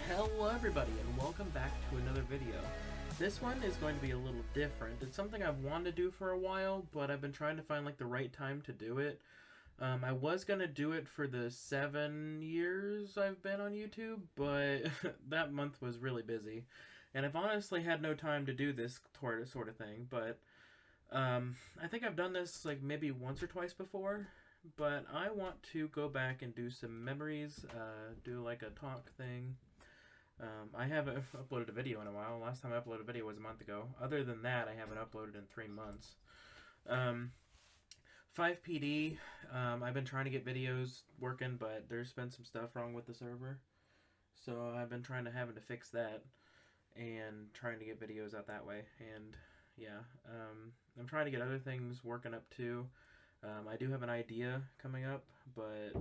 Hello everybody and welcome back to another video. This one is going to be a little different. It's something I've wanted to do for a while, but I've been trying to find like the right time to do it. I was going to do it for the 7 years I've been on YouTube, but that month was really busy. And I've honestly had no time to do this sort of thing, but I think I've done this like maybe once or twice before. But I want to go back and do some memories, do like a talk thing. I haven't uploaded a video in a while. Last time I uploaded a video was a month ago. Other than that, I haven't uploaded in 3 months. 5PD, I've been trying to get videos working, but there's been some stuff wrong with the server. So I've been having to fix that and trying to get videos out that way. And yeah, I'm trying to get other things working up too. I do have an idea coming up, but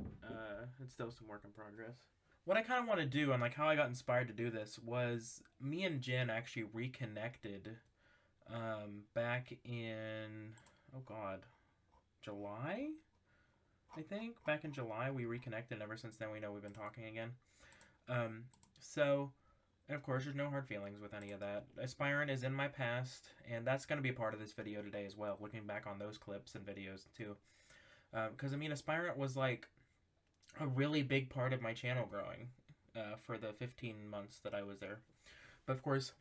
it's still some work in progress. What I kind of want to do, and like how I got inspired to do this, was me and Jen actually reconnected back in, oh god, July? I think back in July we reconnected, and ever since then we know we've been talking again. And of course there's no hard feelings with any of that. Aspirant is in my past, and that's going to be a part of this video today as well, looking back on those clips and videos too. Because I mean, Aspirant was like a really big part of my channel growing for the 15 months that I was there. But of course,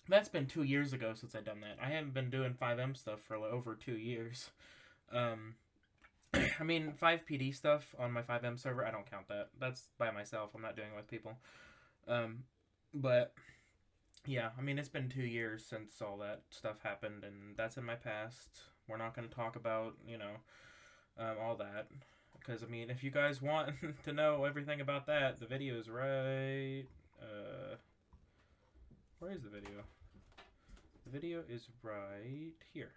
that's been 2 years ago since I've done that. I haven't been doing FiveM stuff for like over 2 years. I mean, 5PD stuff on my FiveM server, I don't count that. That's by myself. I'm not doing it with people. But yeah, I mean, it's been 2 years since all that stuff happened, and that's in my past. We're not going to talk about, you know, all that. Because, I mean, if you guys want to know everything about that, the video is right... where is the video? The video is right here.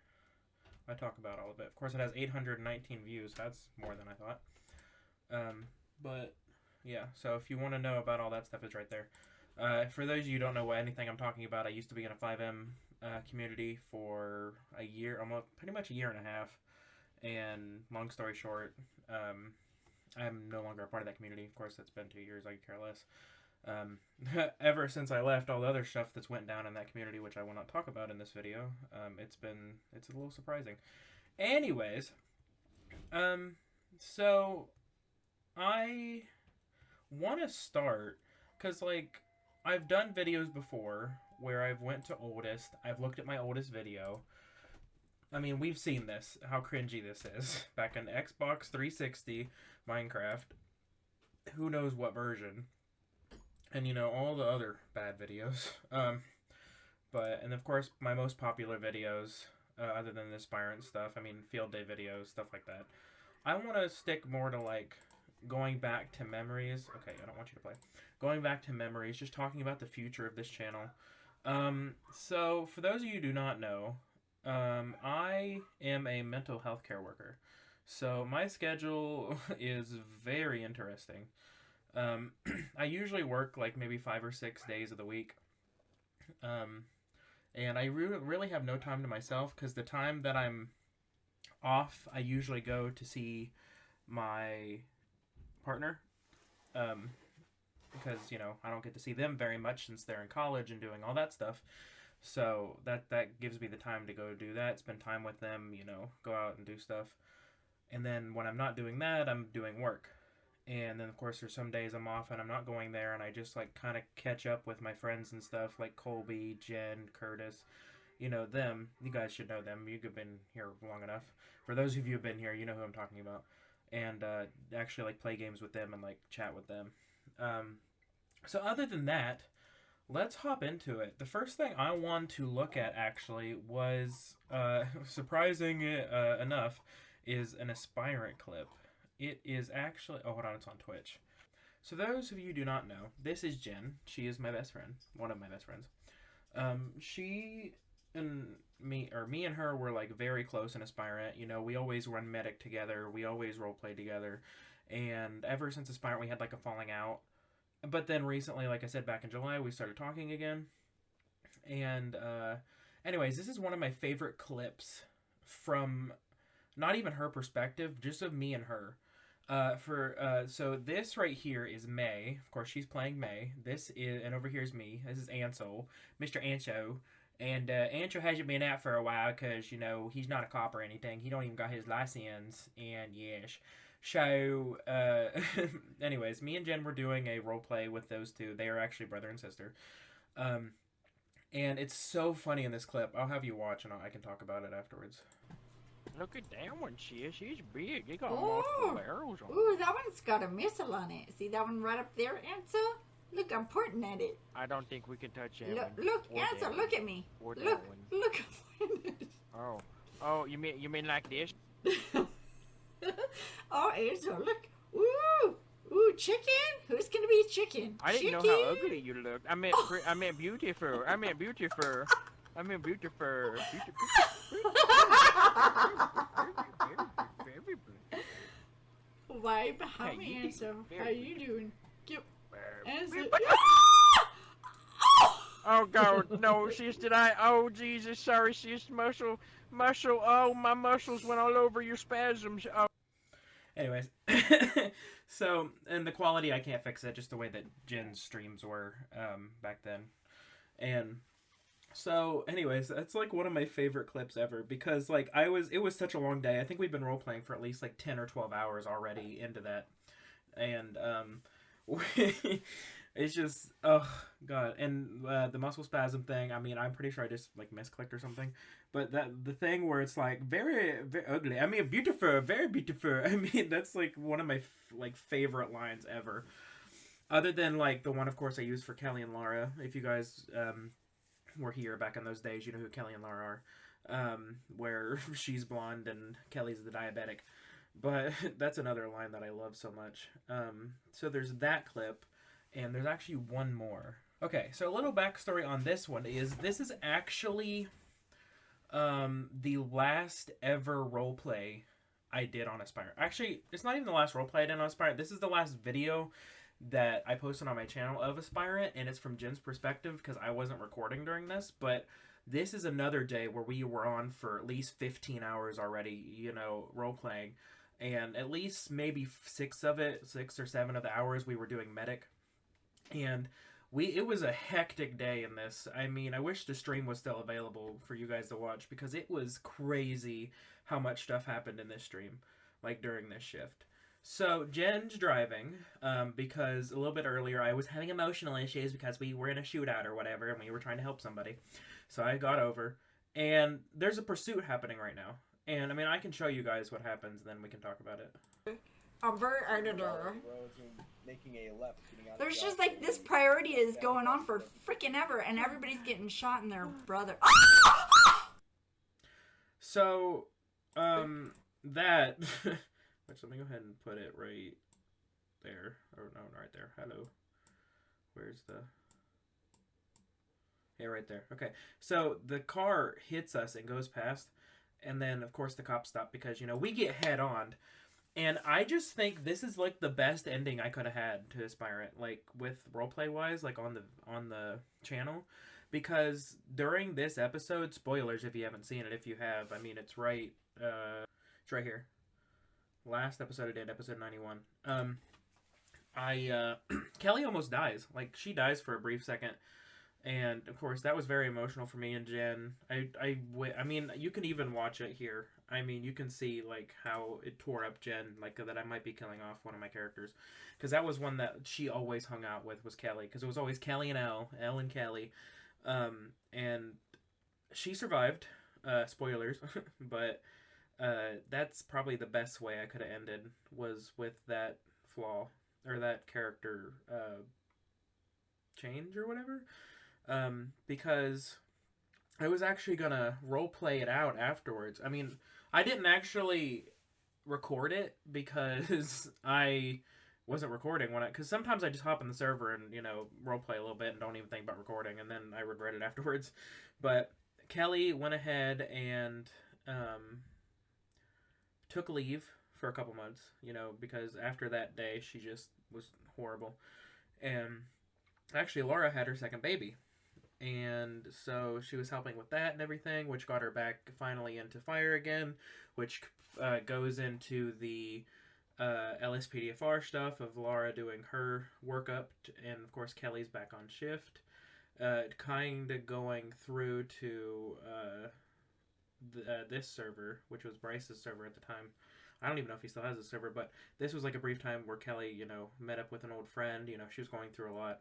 I talk about all of it. Of course, it has 819 views. That's more than I thought. But, yeah. So, if you want to know about all that stuff, it's right there. For those of you who don't know anything I'm talking about, I used to be in a FiveM community for a year, almost pretty much a year and a half. And long story short, I'm no longer a part of that community. Of course, it's been 2 years. I could care less. Ever since I left, all the other stuff that's went down in that community, which I will not talk about in this video, it's a little surprising. Anyways, so I want to start because like I've done videos before where I've went to oldest. I've looked at my oldest video. I mean, we've seen this, how cringy this is. Back in Xbox 360, Minecraft, who knows what version. And, you know, all the other bad videos. And of course, my most popular videos, other than the Aspirant stuff, I mean, field day videos, stuff like that. I want to stick more to, like, going back to memories. Okay, I don't want you to play. Going back to memories, just talking about the future of this channel. So, for those of you who do not know, I am a mental health care worker, so my schedule is very interesting. I usually work like maybe 5 or 6 days of the week, and I really have no time to myself because the time that I'm off, I usually go to see my partner, because, you know, I don't get to see them very much since they're in college and doing all that stuff. So that gives me the time to go do that, spend time with them, you know, go out and do stuff. And then when I'm not doing that, I'm doing work. And then, of course, there's some days I'm off and I'm not going there, and I just, like, kind of catch up with my friends and stuff, like Colby, Jen, Curtis, you know, them. You guys should know them. You've been here long enough. For those of you who've been here, you know who I'm talking about. And actually, like, play games with them and, like, chat with them. So other than that, let's hop into it. The first thing I want to look at, actually, was, surprising enough, is an Aspirant clip. It is actually... Oh, hold on, it's on Twitch. So those of you who do not know, this is Jen. She is my best friend. One of my best friends. She and me and her were, like, very close in Aspirant. You know, we always run Medic together. We always roleplay together. And ever since Aspirant, we had, like, a falling out. but then recently, like I said, back in July, we started talking again. And anyways, this is one of my favorite clips from not even her perspective, just of me and her. So this right here is May. Of course, she's playing May. This is, and over here is me. This is Ansel, Mr. Ancho. And Ancho hasn't been out for a while because, you know, he's not a cop or anything. He don't even got his license. And yes. So, anyways, me and Jen were doing a role play with those two. They are actually brother and sister. Um, and it's so funny in this clip. I'll have you watch and I can talk about it afterwards. Look at that one, sis. He's big. He got multiple barrels on it. Ooh, that one's got a missile on it. See that one right up there, Ansel? Look, I'm pointing at it. I don't think we can touch that one. Look, Ansel, look at me. Or that Look, one. look, I'm pointing at it. Oh, you mean like this? Oh, Ansel, look. Ooh, chicken? Who's gonna be chicken? I didn't know how ugly you looked. I meant beautiful. I meant beautiful. I meant beautiful. Why behind me, Ansel? How you doing? Ansel. Oh God, no, sis, did I? Oh Jesus, sorry, sis, muscle. Oh, my muscles went all over your spasms. Oh. Anyways, so, and the quality, I can't fix it, just the way that Jen's streams were back then. And so, anyways, that's like one of my favorite clips ever because like it was such a long day. I think we've been role playing for at least like 10 or 12 hours already into that. And it's just, oh God. And the muscle spasm thing, I mean, I'm pretty sure I just like misclicked or something. But the thing where it's like very, very ugly. I mean, beautiful, very beautiful. I mean, that's like one of my favorite lines ever. Other than like the one, of course, I used for Kelly and Laura. If you guys were here back in those days, you know who Kelly and Laura are. Where she's blonde and Kelly's the diabetic. But that's another line that I love so much. So there's that clip, and there's actually one more. Okay, so a little backstory on this one is this is actually the last ever roleplay I did on Aspire. Actually, it's not even the last roleplay I did on Aspire. This is the last video that I posted on my channel of Aspirant, and it's from Jen's perspective because I wasn't recording during this, but this is another day where we were on for at least 15 hours already, you know, role-playing, and at least maybe 6 or 7 of the hours we were doing medic, and it was a hectic day in this. I mean, I wish the stream was still available for you guys to watch because it was crazy how much stuff happened in this stream, like during this shift. So Jen's driving because a little bit earlier I was having emotional issues because we were in a shootout or whatever and we were trying to help somebody. So I got over and there's a pursuit happening right now. And I mean, I can show you guys what happens, then we can talk about it. I'm very editor. Making a left. There's just like this priority is going on for freaking ever, and everybody's getting shot in their brother. So, that. Let's let me go ahead and put it right there. Or no, right there. Hello. Where's the? Yeah, right there. Okay. So the car hits us and goes past, and then of course the cops stop because you know we get head on. And I just think this is like the best ending I could have had to Aspirant, like with roleplay wise, like on the channel, because during this episode, spoilers if you haven't seen it, if you have, I mean it's right here. Last episode I did, episode 91. Kelly almost dies. Like she dies for a brief second. And of course that was very emotional for me and Jen. I mean, you can even watch it here. I mean, you can see like how it tore up Jen, like that I might be killing off one of my characters, because that was one that she always hung out with was Kelly, because it was always Kelly and Elle and Kelly, and she survived. Spoilers, but that's probably the best way I could have ended was with that flaw or that character change or whatever. Because I was actually gonna role play it out afterwards. I mean, I didn't actually record it because I wasn't recording because sometimes I just hop in the server and, you know, role play a little bit and don't even think about recording, and then I regret it afterwards. But Kelly went ahead and took leave for a couple months, you know, because after that day she just was horrible. And actually, Laura had her second baby. And so she was helping with that and everything, which got her back finally into fire again, which goes into the LSPDFR stuff of Laura doing her workup, and of course Kelly's back on shift. Kind of going through to this server, which was Bryce's server at the time. I don't even know if he still has a server, but this was like a brief time where Kelly, met up with an old friend. She was going through a lot.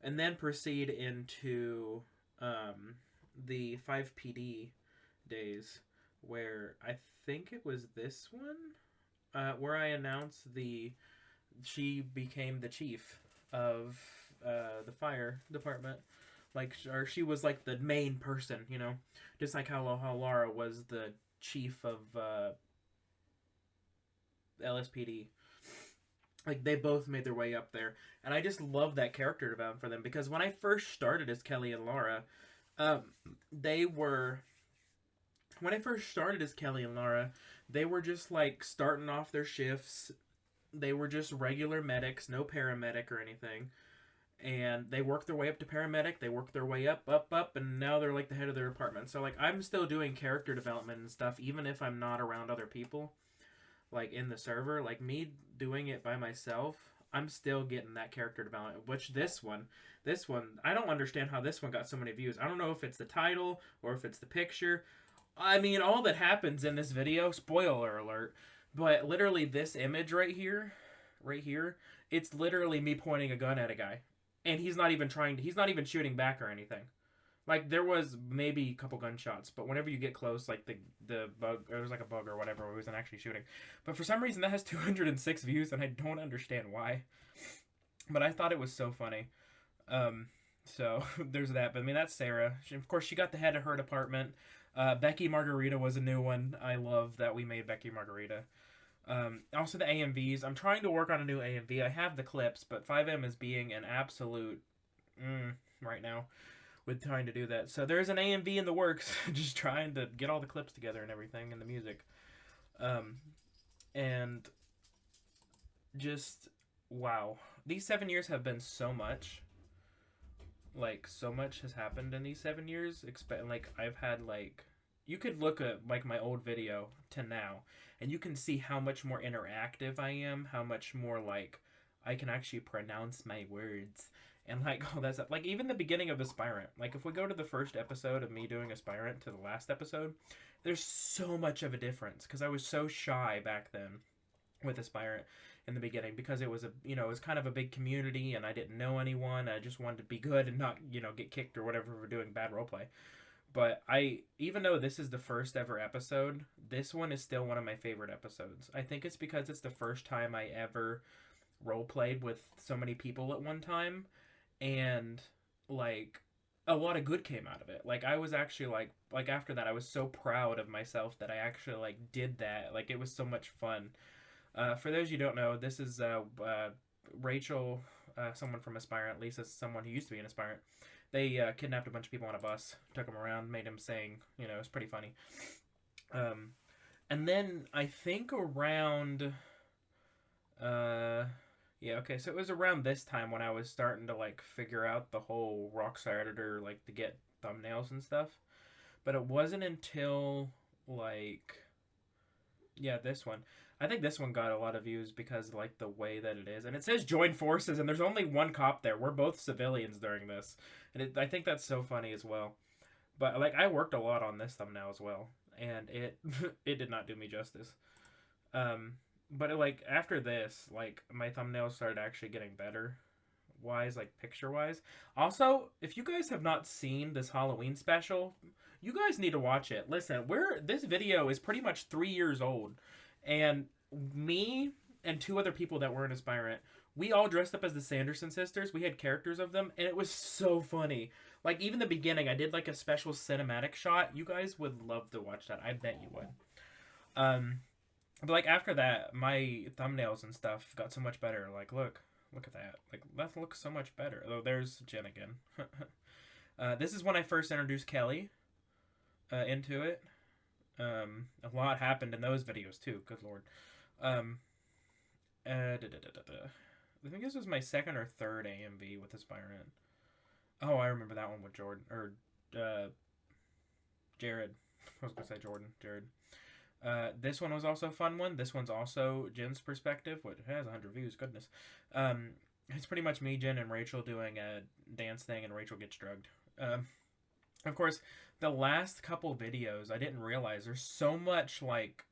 And then proceed into the 5PD days, where I think it was this one, where I announced she became the chief of the fire department. Or she was like the main person, just like how Laura was the chief of LSPD. Like, they both made their way up there. And I just love that character development for them. Because when I first started as Kelly and Laura, they were just, like, starting off their shifts. They were just regular medics, no paramedic or anything. And they worked their way up to paramedic. They worked their way up, and now they're, like, the head of their department. So, like, I'm still doing character development and stuff, even if I'm not around other people. Like, in the server, like, me doing it by myself, I'm still getting that character development. Which this one, I don't understand how this one got so many views. I don't know if it's the title or if it's the picture. I mean, all that happens in this video, spoiler alert, but literally this image right here, it's literally me pointing a gun at a guy. And he's not even shooting back or anything. Like, there was maybe a couple gunshots, but whenever you get close, like, the bug, there was like a bug or whatever, where he wasn't actually shooting. But for some reason, that has 206 views, and I don't understand why. But I thought it was so funny. So, there's that. But, I mean, that's Sarah. Of course, she got the head of her department. Becky Margarita was a new one. I love that we made Becky Margarita. Also, the AMVs. I'm trying to work on a new AMV. I have the clips, but 5M is being an absolute right now with trying to do that. So there's an AMV in the works, just trying to get all the clips together and everything and the music. And just, wow. These 7 years have been so much. Like, so much has happened in these 7 years. Like, I've had, like, you could look at, like, my old video to now, and you can see how much more interactive I am, how much more, like, I can actually pronounce my words. And, like, all that stuff. Like, even the beginning of Aspirant. Like, if we go to the first episode of me doing Aspirant to the last episode, there's so much of a difference. Because I was so shy back then with Aspirant in the beginning. Because it was it was kind of a big community, and I didn't know anyone. I just wanted to be good and not, get kicked or whatever for doing bad roleplay. But even though this is the first ever episode, this one is still one of my favorite episodes. I think it's because it's the first time I ever roleplayed with so many people at one time. And, like, a lot of good came out of it. Like, I was actually, like after that, I was so proud of myself that I actually, like, did that. Like, it was so much fun. For those you don't know, this is Rachel, someone from Aspirant. Lisa, someone who used to be an Aspirant. They kidnapped a bunch of people on a bus, took them around, made them sing. It was pretty funny. And then I think around... yeah, okay, so it was around this time when I was starting to, like, figure out the whole Rockstar editor, like, to get thumbnails and stuff. But it wasn't until, like, yeah, this one. I think this one got a lot of views because, like, the way that it is. And it says join forces, and there's only one cop there. We're both civilians during this. And I think that's so funny as well. But, like, I worked a lot on this thumbnail as well. And it did not do me justice. But, like, after this, like, my thumbnails started actually getting better. Like, picture-wise. Also, if you guys have not seen this Halloween special, you guys need to watch it. Listen, this video is pretty much 3 years old. And me and two other people that were in Aspirant, we all dressed up as the Sanderson sisters. We had characters of them, and it was so funny. Like, even the beginning, I did, like, a special cinematic shot. You guys would love to watch that. I bet you would. But, like, after that, my thumbnails and stuff got so much better. Like, look at that. Like, that looks so much better. Oh, there's Jen again. This is when I first introduced Kelly into it. A lot happened in those videos, too. Good lord. I think this was my second or third AMV with Aspirant. Oh, I remember that one with Jordan or Jared. I was gonna say Jordan, Jared. This one was also a fun one. This one's also Jen's perspective, which has 100 views. Goodness. It's pretty much me, Jen, and Rachel doing a dance thing, and Rachel gets drugged. Of course, the last couple videos, I didn't realize there's so much like.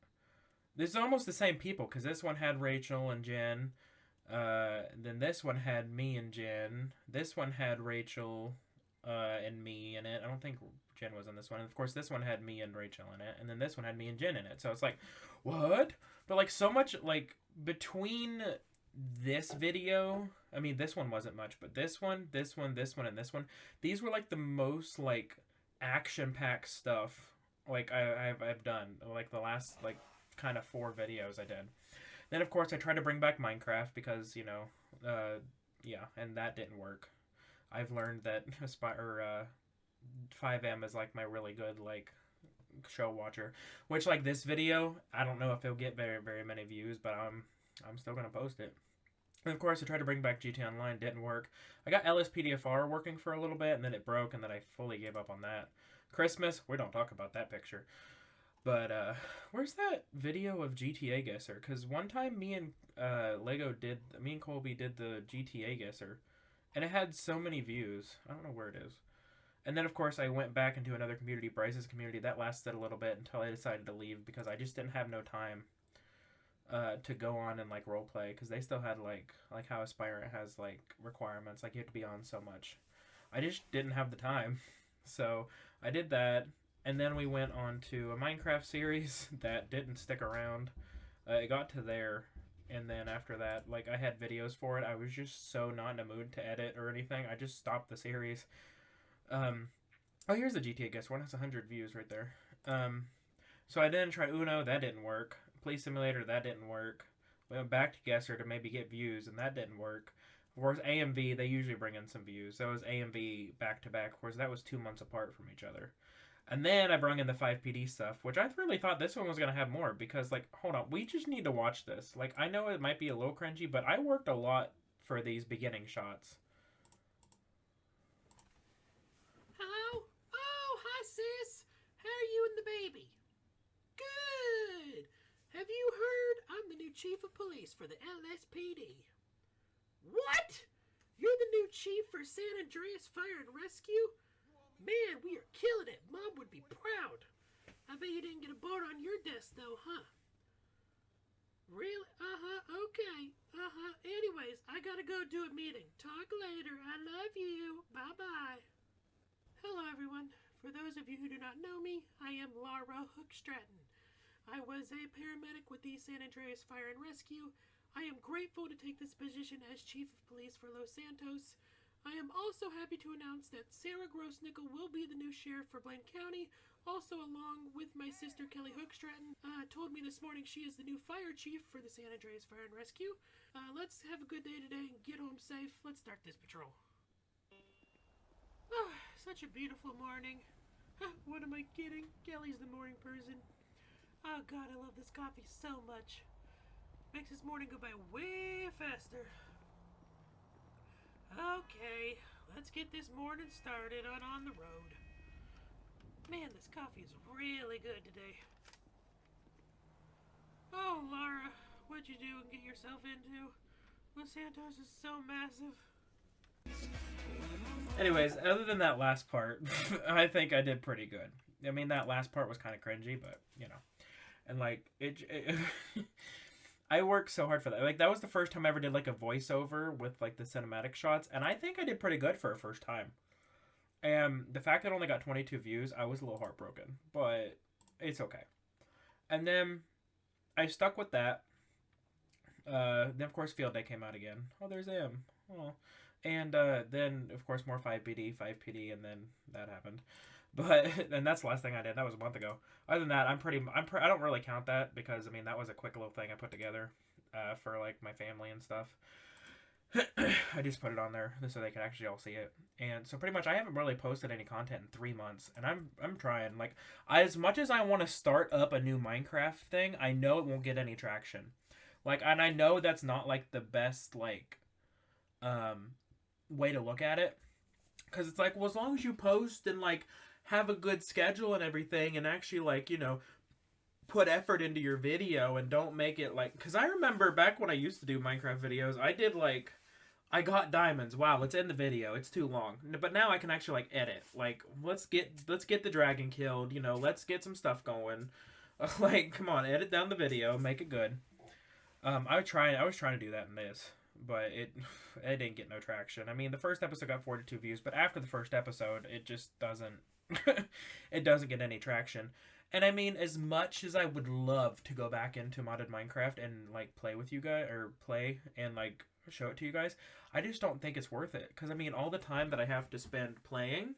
This is almost the same people, because this one had Rachel and Jen. Then this one had me and Jen. This one had Rachel and me in it. I don't think Jen was in this one. And of course, this one had me and Rachel in it. And then this one had me and Jen in it. So it's like, what? But like so much, like between this video, I mean, this one wasn't much, but this one, and this one, these were like the most like action-packed stuff like I've done. Like the last like kind of 4 videos I did. Then of course I tried to bring back Minecraft because, you know, yeah, and that didn't work. I've learned that 5M is like my really good like show watcher, which like this video, I don't know if it'll get very many views, but I'm still gonna post it. And of course I tried to bring back GTA Online, didn't work. I got LSPDFR working for a little bit, and then it broke, and then I fully gave up on that. Christmas, we don't talk about that picture. But where's that video of GTA Guesser? Because one time me and Colby did the GTA Guesser, and it had so many views. I don't know where it is. And then of course I went back into another community, Bryce's community. That lasted a little bit until I decided to leave because I just didn't have no time to go on and like roleplay, because they still had like how Aspirant has like requirements, like you have to be on so much. I just didn't have the time, so I did that. And then we went on to a Minecraft series that didn't stick around. It got to there, and then after that, like I had videos for it. I was just so not in a mood to edit or anything. I just stopped the series. Oh, here's the GTA Guess one. That's 100 views right there. So I didn't try Uno. That didn't work. Police Simulator. That didn't work. We went back to Guesser to maybe get views, and that didn't work. Of course, AMV, they usually bring in some views. That was AMV back to back. Of course, that was 2 months apart from each other. And then I brought in the 5PD stuff, which I really thought this one was going to have more, because, like, hold on, we just need to watch this. Like, I know it might be a little cringy, but I worked a lot for these beginning shots. Hello? Oh, hi, sis. How are you and the baby? Good. Have you heard? I'm the new chief of police for the LSPD. What? You're the new chief for San Andreas Fire and Rescue? Man, we are killing it. Mom would be proud. I bet you didn't get a boat on your desk, though, huh? Really? Okay. Anyways, I gotta go do a meeting. Talk later. I love you. Bye-bye. Hello, everyone. For those of you who do not know me, I am Lara Hook Stratton. I was a paramedic with the San Andreas Fire and Rescue. I am grateful to take this position as Chief of Police for Los Santos. I am also happy to announce that Sarah Grossnickel will be the new sheriff for Blaine County, also along with my sister Kelly Hook Stratton. Told me this morning she is the new fire chief for the San Andreas Fire and Rescue. Let's have a good day today and get home safe. Let's start this patrol. Oh, such a beautiful morning. What am I kidding? Kelly's the morning person. Oh God, I love this coffee so much. Makes this morning go by way faster. Okay, let's get this morning started on the road. Man, this coffee is really good today. Oh, Lara, what'd you do and get yourself into? Los Santos is so massive. Anyways, other than that last part, I think I did pretty good. I mean, that last part was kind of cringy, but, you know. And, like, it I worked so hard for that. Like, that was the first time I ever did, like, a voiceover with, like, the cinematic shots. And I think I did pretty good for a first time. And the fact that I only got 22 views, I was a little heartbroken. But it's okay. And then I stuck with that. Then, of course, Field Day came out again. Oh, there's M. Oh. And then, of course, more 5PD, and then that happened. But, and that's the last thing I did. That was a month ago. Other than that, I don't really count that because, I mean, that was a quick little thing I put together for, like, my family and stuff. I just put it on there so they could actually all see it. And so pretty much I haven't really posted any content in 3 months. And I'm trying. Like, as much as I want to start up a new Minecraft thing, I know it won't get any traction. Like, and I know that's not, like, the best, like, way to look at it. Because it's like, well, as long as you post and, like, have a good schedule and everything and actually, like, put effort into your video and don't make it, like... Because I remember back when I used to do Minecraft videos, I did, like... I got diamonds. Wow, let's end the video. It's too long. But now I can actually, like, edit. Like, let's get the dragon killed. Let's get some stuff going. Like, come on, edit down the video, make it good. I was trying to do that in this, but it didn't get no traction. I mean, the first episode got 42 views, but after the first episode, it just doesn't it doesn't get any traction. And I mean, as much as I would love to go back into modded Minecraft and, like, play with you guys, or play and, like, show it to you guys, I just don't think it's worth it. Because, I mean, all the time that I have to spend playing,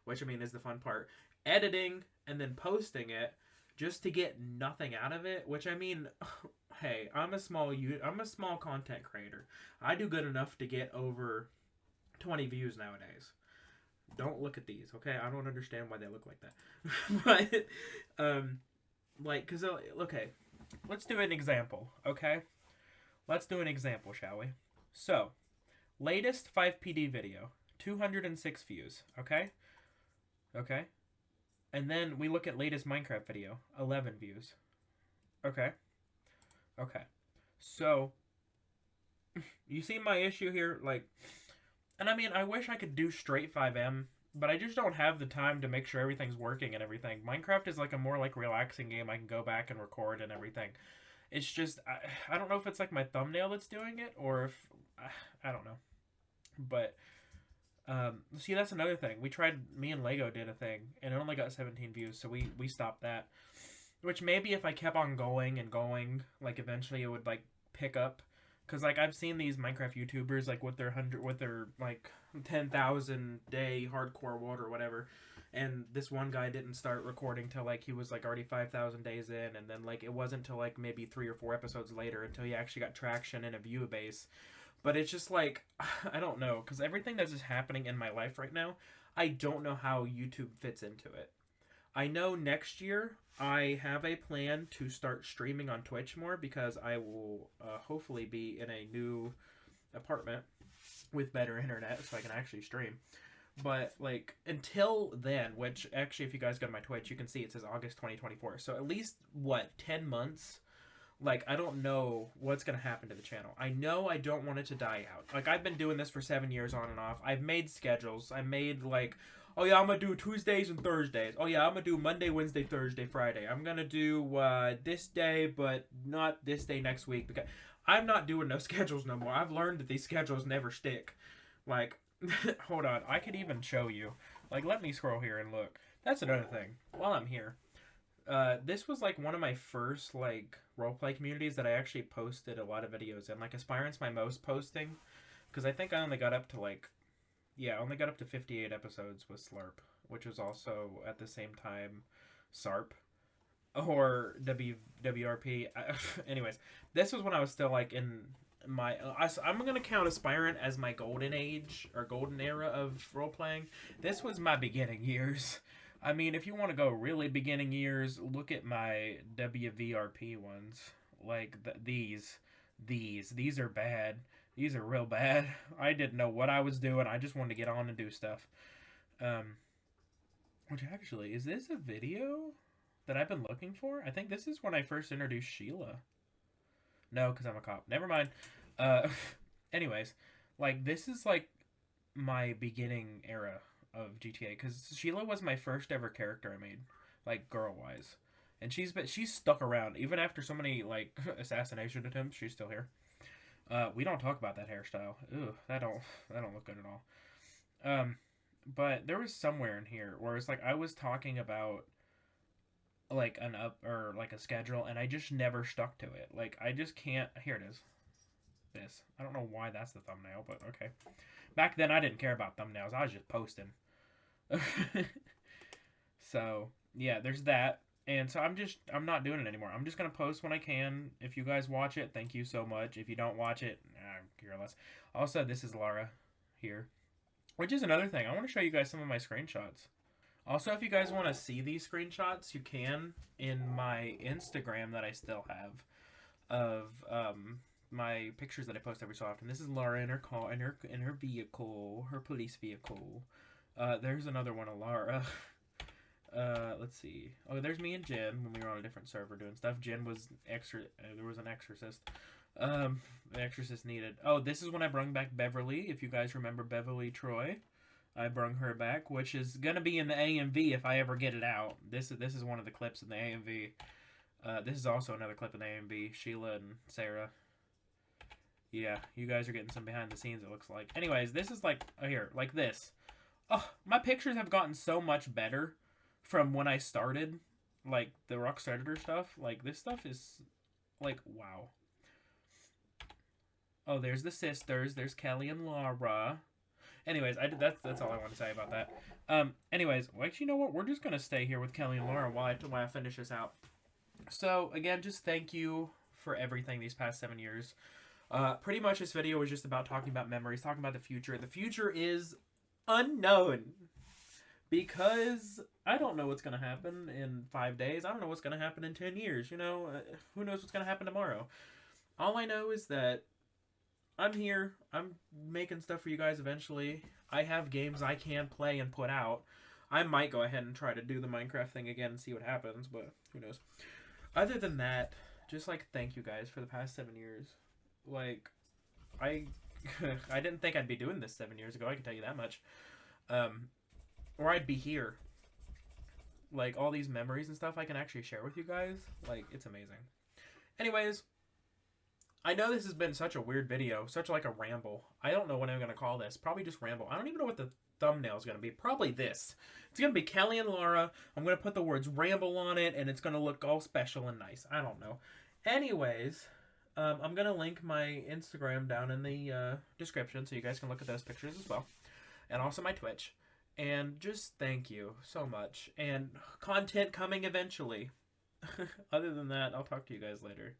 which, I mean, is the fun part, editing, and then posting it, just to get nothing out of it, which, I mean, hey, I'm a small content creator. I do good enough to get over 20 views nowadays. Don't look at these, okay? I don't understand why they look like that. But, like, because, okay, let's do an example, okay? Let's do an example, shall we? So, latest 5PD video, 206 views, okay? Okay? And then we look at latest Minecraft video, 11 views. Okay? Okay. So, you see my issue here? Like, and I mean, I wish I could do straight 5M, but I just don't have the time to make sure everything's working and everything. Minecraft is like a more, like, relaxing game. I can go back and record and everything. It's just, I don't know if it's like my thumbnail that's doing it, or if, I don't know. But, see, that's another thing. Me and Lego did a thing, and it only got 17 views, so we stopped that. Which maybe if I kept on going and going, like, eventually it would, like, pick up. Because, like, I've seen these Minecraft YouTubers, like, with their like, 10,000 day hardcore world or whatever. And this one guy didn't start recording till, like, he was, like, already 5,000 days in. And then, like, it wasn't till, like, maybe 3 or 4 episodes later until he actually got traction and a view base. But it's just, like, I don't know. Because everything that's just happening in my life right now, I don't know how YouTube fits into it. I know next year I have a plan to start streaming on Twitch more, because I will hopefully be in a new apartment with better internet so I can actually stream. But, like, until then, which actually if you guys go to my Twitch, you can see it says August 2024. So at least, 10 months? Like, I don't know what's going to happen to the channel. I know I don't want it to die out. Like, I've been doing this for 7 years on and off. I've made schedules. I made, like... Oh, yeah, I'm going to do Tuesdays and Thursdays. Oh, yeah, I'm going to do Monday, Wednesday, Thursday, Friday. I'm going to do this day, but not this day next week. Because I'm not doing no schedules no more. I've learned that these schedules never stick. Like, hold on. I could even show you. Like, let me scroll here and look. That's another thing. While I'm here. This was, like, one of my first, like, roleplay communities that I actually posted a lot of videos in. Like, Aspirant's my most posting. Because I think I only got up to, like... Yeah, I only got up to 58 episodes with Slurp, which was also at the same time SARP or WRP. Anyways, this was when I was still, like, in my... I'm going to count Aspirant as my golden age or golden era of role-playing. This was my beginning years. I mean, if you want to go really beginning years, look at my WVRP ones. Like, these are bad. These are real bad. I didn't know what I was doing. I just wanted to get on and do stuff. Which actually, is this a video that I've been looking for? I think this is when I first introduced Sheila. No, because I'm a cop. Never mind. Anyways, like, this is, like, my beginning era of GTA. Because Sheila was my first ever character I made. Like, girl-wise. And she's stuck around. Even after so many, like, assassination attempts, she's still here. We don't talk about that hairstyle. Ooh, that don't look good at all. But there was somewhere in here where it's like I was talking about like a schedule, and I just never stuck to it. Like, I just can't. Here it is. This. I don't know why that's the thumbnail, but okay. Back then I didn't care about thumbnails. I was just posting. So yeah, there's that. And so I'm not doing it anymore. I'm just going to post when I can. If you guys watch it, thank you so much. If you don't watch it, care less. Also, this is Lara here. Which is another thing. I want to show you guys some of my screenshots. Also, if you guys want to see these screenshots, you can in my Instagram that I still have of my pictures that I post every so often. This is Laura in her car, in her vehicle, her police vehicle. There's another one of Laura. Let's see. Oh, there's me and Jen when we were on a different server doing stuff. Jen was there was an exorcist. The exorcist needed. Oh, this is when I brung back Beverly. If you guys remember Beverly Troy, I brung her back, which is gonna be in the AMV if I ever get it out. This is one of the clips in the AMV. This is also another clip in the AMV. Sheila and Sarah. Yeah, you guys are getting some behind the scenes, it looks like. Anyways, this is like here, like this. Oh, my pictures have gotten so much better from when I started, like the Rockstar Editor stuff. Like this stuff is like wow. Oh, there's the sisters. There's Kelly and Laura. Anyways, that's all I want to say about that. Anyways, well, actually, you know what? We're just gonna stay here with Kelly and Laura while I finish this out. So again, just thank you for everything these past 7 years. Pretty much this video was just about talking about memories, talking about the future. The future is unknown because I don't know what's gonna happen in 5 days. I don't know what's gonna happen in 10 years. You know, who knows what's gonna happen tomorrow? All I know is that I'm here. I'm making stuff for you guys eventually. I have games I can play and put out. I might go ahead and try to do the Minecraft thing again and see what happens, but who knows. Other than that, just like thank you guys for the past 7 years. Like, I didn't think I'd be doing this 7 years ago, I can tell you that much. Or I'd be here. Like, all these memories and stuff I can actually share with you guys. Like, it's amazing. Anyways, I know this has been such a weird video, such like a ramble. I don't know what I'm going to call this. Probably just ramble. I don't even know what the thumbnail is going to be. Probably this. It's going to be Kelly and Laura. I'm going to put the words ramble on it, and it's going to look all special and nice. I don't know. Anyways, I'm going to link my Instagram down in the description so you guys can look at those pictures as well. And also my Twitch. And just thank you so much. And content coming eventually. Other than that, I'll talk to you guys later.